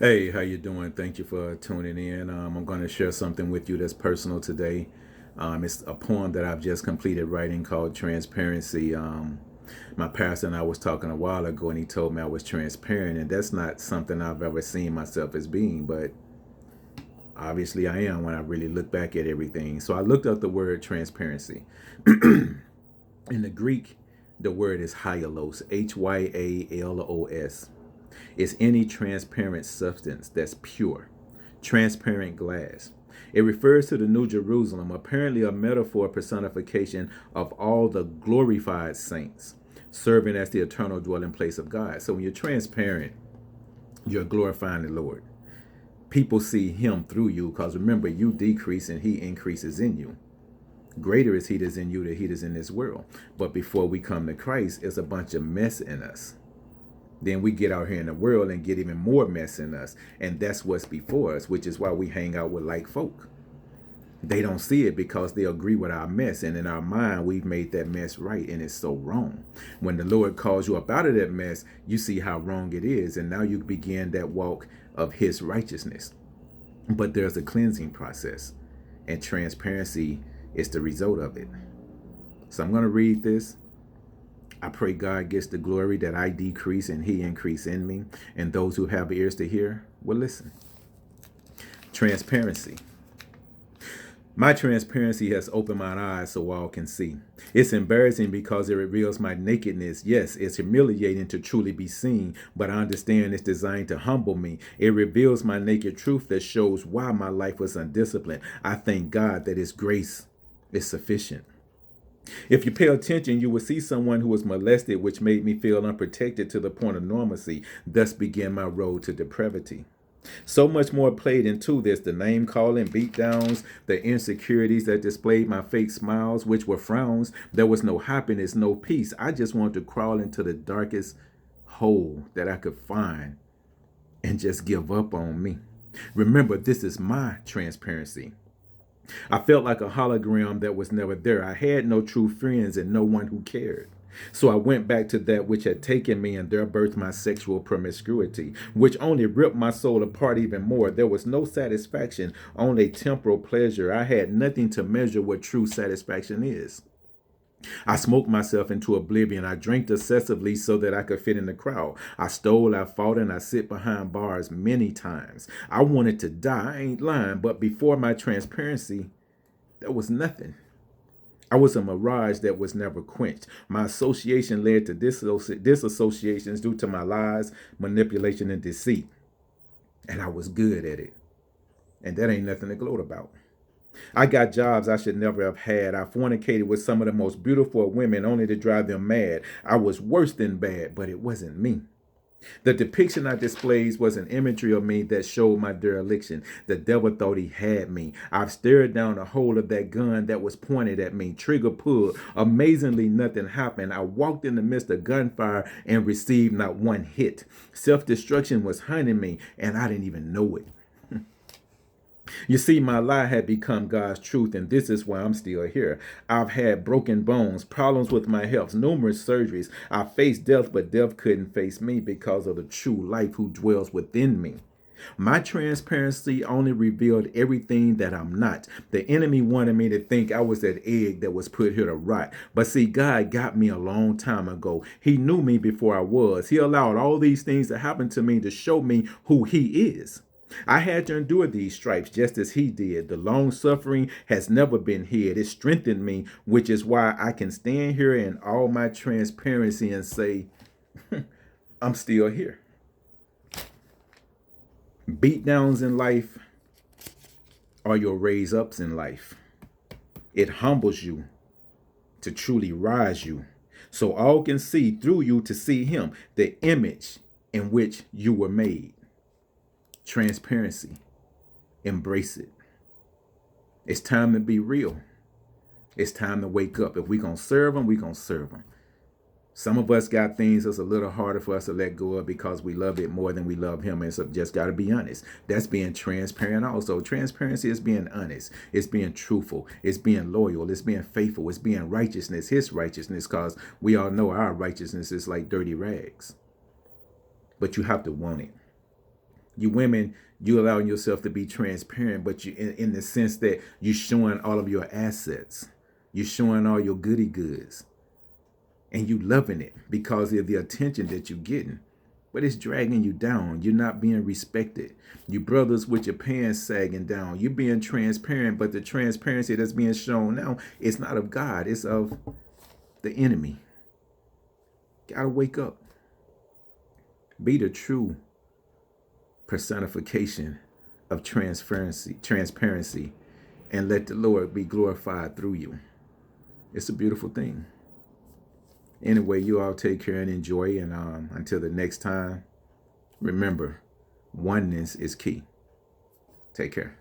Hey, how you doing? Thank you for tuning in. I'm going to share something with you that's personal today. It's a poem that I've just completed writing called Transparency. My pastor and I was talking a while ago, and he told me I was transparent, and that's not something I've ever seen myself as being, but obviously I am when I really look back at everything. So I looked up the word transparency. In the Greek, the word is hyalos, Hyalos. Is any transparent substance that's pure, transparent glass. It refers to the New Jerusalem, apparently a metaphor personification of all the glorified saints, serving as the eternal dwelling place of God. So when you're transparent, you're glorifying the Lord. People see him through you because remember, you decrease and he increases in you. Greater is he that's in you than he that's in this world. But before we come to Christ, it's a bunch of mess in us. Then we get out here in the world and get even more mess in us. And that's what's before us, which is why we hang out with like folk. They don't see it because they agree with our mess. And in our mind, we've made that mess right. And it's so wrong. When the Lord calls you up out of that mess, you see how wrong it is. And now you begin that walk of his righteousness. But there's a cleansing process. And transparency is the result of it. So I'm going to read this. I pray God gets the glory that I decrease and he increase in me. And those who have ears to hear will listen. Transparency. My transparency has opened my eyes so all can see. It's embarrassing because it reveals my nakedness. Yes, it's humiliating to truly be seen, but I understand it's designed to humble me. It reveals my naked truth that shows why my life was undisciplined. I thank God that his grace is sufficient. If you pay attention, you will see someone who was molested, which made me feel unprotected to the point of normalcy. Thus began my road to depravity. So much more played into this, the name calling, beatdowns, the insecurities that displayed my fake smiles, which were frowns. There was no happiness, no peace. I just wanted to crawl into the darkest hole that I could find and just give up on me. Remember, this is my transparency. I felt like a hologram that was never there. I had no true friends and no one who cared. So I went back to that which had taken me, and there birthed my sexual promiscuity, which only ripped my soul apart even more. There was no satisfaction, only temporal pleasure. I had nothing to measure what true satisfaction is. I smoked myself into oblivion. I drank excessively so that I could fit in the crowd. I stole, I fought, and I sit behind bars many times. I wanted to die, I ain't lying, but before my transparency, there was nothing. I was a mirage that was never quenched. My association led to disassociations due to my lies, manipulation, and deceit. And I was good at it. And that ain't nothing to gloat about. I got jobs I should never have had. I fornicated with some of the most beautiful women only to drive them mad. I was worse than bad, but it wasn't me. The depiction I displayed was an imagery of me that showed my dereliction. The devil thought he had me. I've stared down the hole of that gun that was pointed at me. Trigger pulled. Amazingly, nothing happened. I walked in the midst of gunfire and received not one hit. Self-destruction was hunting me, and I didn't even know it. You see, my lie had become God's truth, and this is why I'm still here. I've had broken bones, problems with my health, numerous surgeries. I faced death, but death couldn't face me because of the true life who dwells within me. My transparency only revealed everything that I'm not. The enemy wanted me to think I was that egg that was put here to rot. But see, God got me a long time ago. He knew me before I was. He allowed all these things to happen to me to show me who He is. I had to endure these stripes just as he did. The long suffering has never been hid. It strengthened me, which is why I can stand here in all my transparency and say, I'm still here. Beatdowns in life are your raise ups in life. It humbles you to truly rise you. So all can see through you to see him, the image in which you were made. Transparency. Embrace it. It's time to be real. It's time to wake up. If we're going to serve him, we're going to serve him. Some of us got things that's a little harder for us to let go of because we love it more than we love him. And so just got to be honest. That's being transparent also. Transparency is being honest. It's being truthful. It's being loyal. It's being faithful. It's being righteousness, his righteousness, because we all know our righteousness is like dirty rags. But you have to want it. You women, you allowing yourself to be transparent, but you in the sense that you're showing all of your assets. You're showing all your goody goods. And you loving it because of the attention that you're getting. But it's dragging you down. You're not being respected. You brothers with your pants sagging down. You're being transparent, but the transparency that's being shown now, it's not of God. It's of the enemy. Gotta wake up. Be the true personification of transparency, and let the Lord be glorified through you. It's a beautiful thing. Anyway, you all take care and enjoy. And until the next time, remember, oneness is key. Take care.